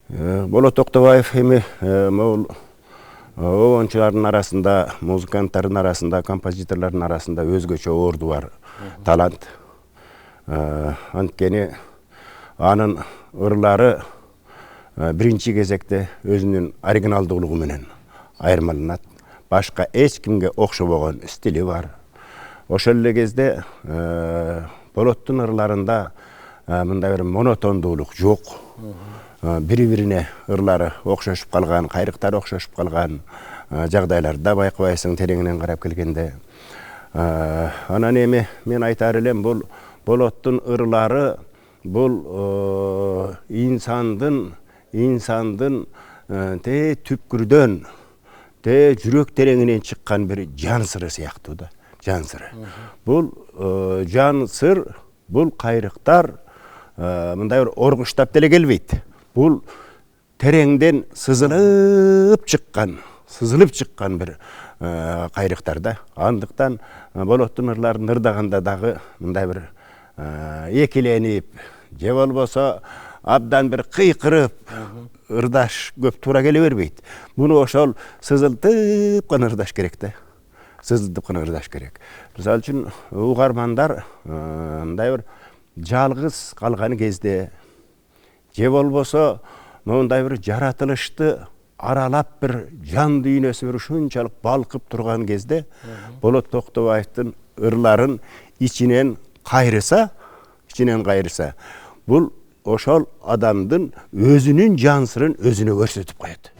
Болот Токтогоев эми могул оончулардын арасында, музыканттардын арасында, композиторлордун арасында өзгөчө орду бар талант. Анткени анын ырлары биринчи кезекте өзүнүн оригиналдуулугу менен айырмаланат. Башка эч кимге окшобогон стили бар. Ошол эле кезде Болоттун ырларында мындай бир монотондуулук жок. Бири-бирине ырлары окшошуп калган, кайрыктары окшошуп калган жагдайларда байкабайсың тереңинен карап келгенде. Анан эми мен айтар элем, бул Болоттун ырлары бул инсандын түпкүрдөн, жүрөк тереңинен чыккан бир жан сыры сыяктуу да, жан сыры. Бул жан сыр, бул кайрыктар мындай бир оргуштап деле келбейт. Бул тереңден сызылып чыккан бир кайрыктар да. Андыктан Болоттун ырларын ырдаганда дагы мындай бир экиленип, же болбосо абдан бир кыйкырып ырдаш көп туура келе бербейт. Муну ошол сызылтып гана ырдаш керек да. Сызылтып гана ырдаш керек. Мисалы үчүн угармандар мындай бир жалгыз калган кезде, же болбосо мындай бир жаратылышты аралап бир жан дүйнөсү бир ушунчалык балкып турган кезде Болот Токтобаевдин ырларын ичинен кайрыса, бул ошол адамдын өзүнүн жан сырын өзүнө көрсөтүп коет.